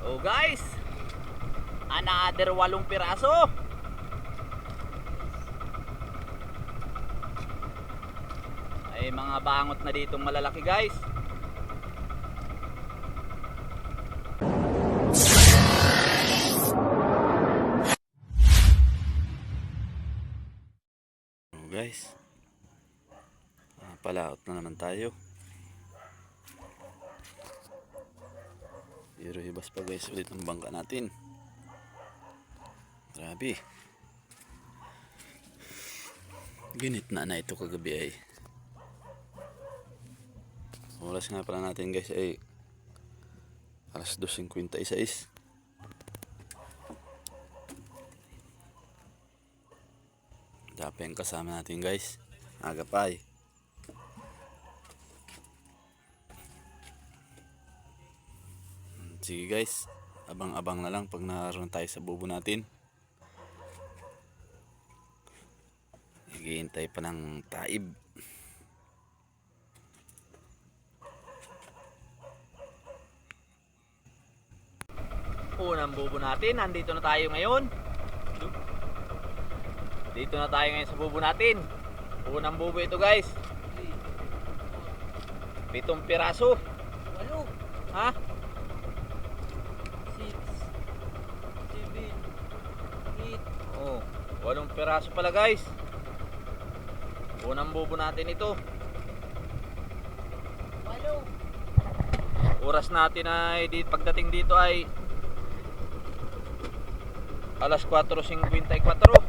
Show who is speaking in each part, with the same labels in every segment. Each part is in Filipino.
Speaker 1: Oh guys, another 8 piraso. Ay mga bangot na ditong malalaki guys. Oh guys, palaot na naman tayo. Pero hibas pa guys ulit ang bangka natin. Grabe. Ginit na ito kagabi ay. Oras nga pala natin guys ay alas 2:56. Dapat yung kasama natin guys. Aga pa eh. Sige guys, abang-abang na lang pag naroon tayo sa bubo natin. Naghihintay pa ng taib. Unang bubo natin, nandito na tayo ngayon. Dito na tayo ngayon sa bubo natin. Unang bubo ito guys. 7 piraso.
Speaker 2: 8,
Speaker 1: Ha?
Speaker 2: 6, 7, 8.
Speaker 1: Oh, 8 piraso pala guys. Unang bubo natin ito.
Speaker 2: 8.
Speaker 1: Oras natin ay pagdating dito ay alas 4:54.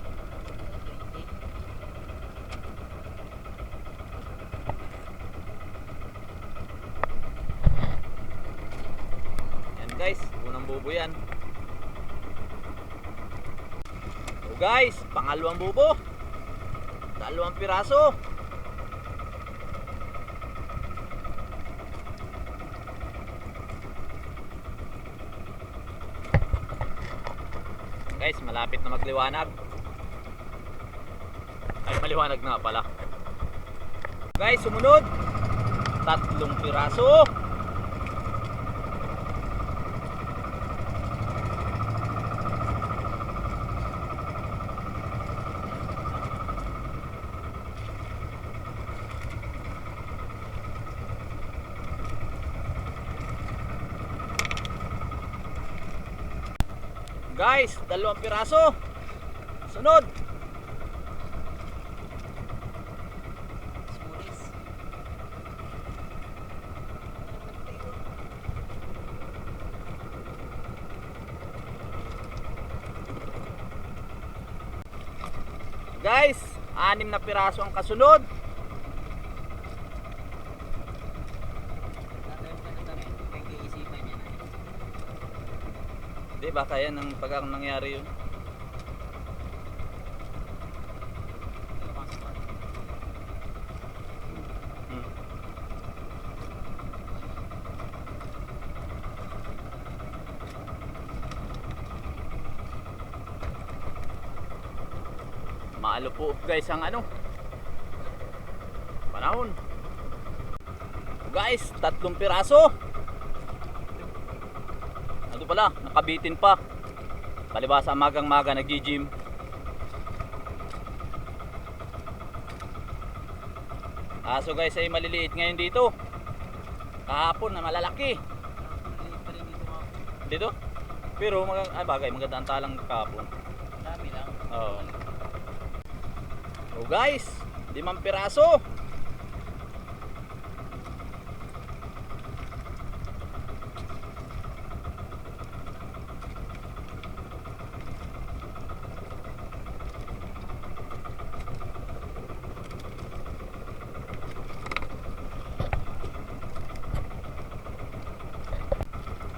Speaker 1: Yan guys, unang bubo yan. So guys, pangalawang bubo. 2 piraso. Guys, malapit na magliwanag. Ay, maliwanag na pala. Guys, sumunod 3 piraso. Guys, 2 piraso. Sunod.
Speaker 2: Smulis.
Speaker 1: Guys, 6 na piraso ang kasunod.
Speaker 2: Tatayong ka na kami. Pag-iisipan niya na.
Speaker 1: Di ba kaya nang pag nangyari yun? Hmm. Maalo po guys ang panahon. Guys, 3 piraso. Ano pala, nakabitin pa. Palibasa magang-maga nag-gym. Aso guys ay maliliit ngayon dito. Kahapon na malalaki.
Speaker 2: Maliit pa rin dito mga
Speaker 1: Dito? Pero maganda ang talang kahapon.
Speaker 2: dami lang.
Speaker 1: Oo. So guys, 5 piraso.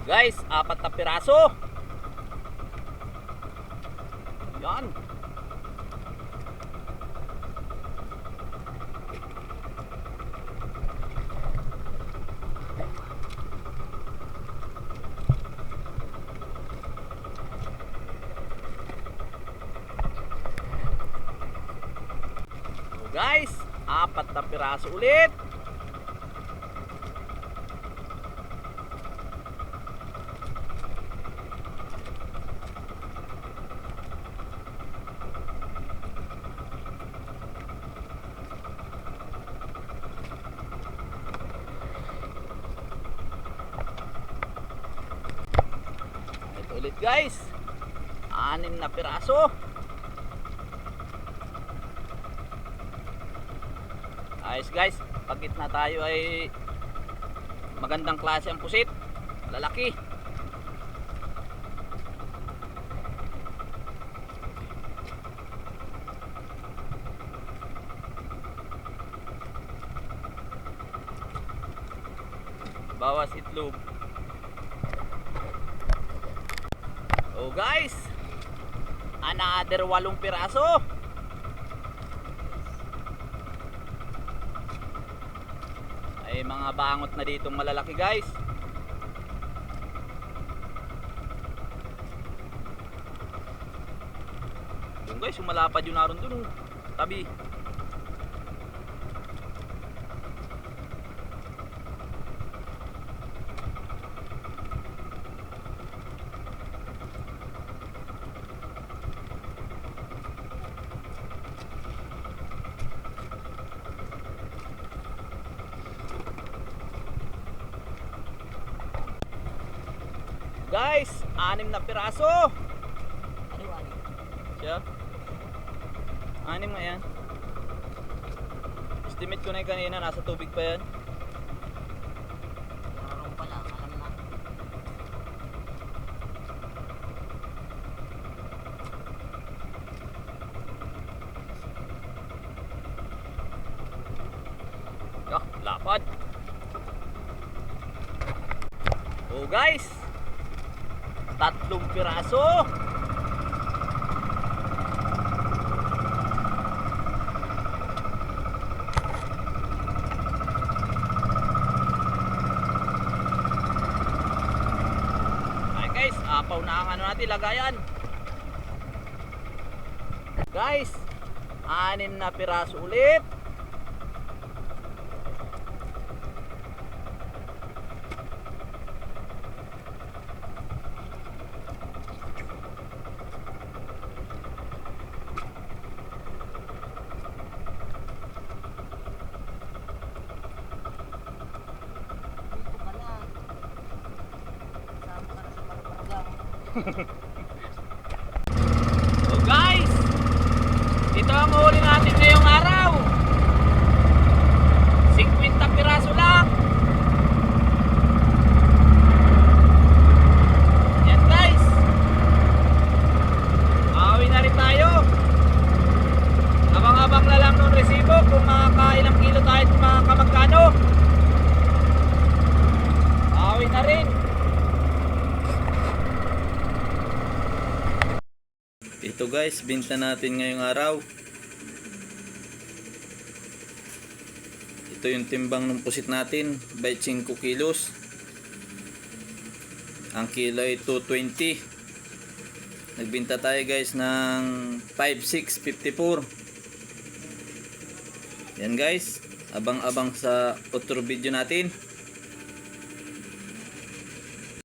Speaker 1: Guys, 4 na piraso. Yan. So guys, 4 na piraso ulit. Ulit guys. 6 na piraso. Ayos guys. Pag gitna tayo ay magandang klase ang pusit. Lalaki. Bawas itlog. Oh guys, another 8 piraso. Ay mga bangot na ditong malalaki guys. Yung guys, sumalapad yung naroon dun, tabi. Guys, 6 na piraso.
Speaker 2: Ano?
Speaker 1: Siya? 6 nga yan. Estimate ko na yung kanina, nasa tubig pa yan.
Speaker 2: Nararong pala, alam na.
Speaker 1: Lapad. Oh guys, 3 piraso. Ay guys, apaw na ang ano natin, lagayan. Guys, 6 na piraso ulit.
Speaker 2: Dito ka na. Sama ka na sa barbargang.
Speaker 1: So guys, ito ang huli natin ngayong araw. 50 piraso lang. Yan guys, awi na rin tayo. Abang-abang na lang nung resibo kung makakailang kilo tayo at makakamagkano. Awi na rin. Ito guys, binta natin ngayong araw. Ito yung timbang ng pusit natin, by 5 kilos. Ang kilo ay 220. Nagbinta tayo guys ng 5,654. Yan guys, abang-abang sa otro video natin.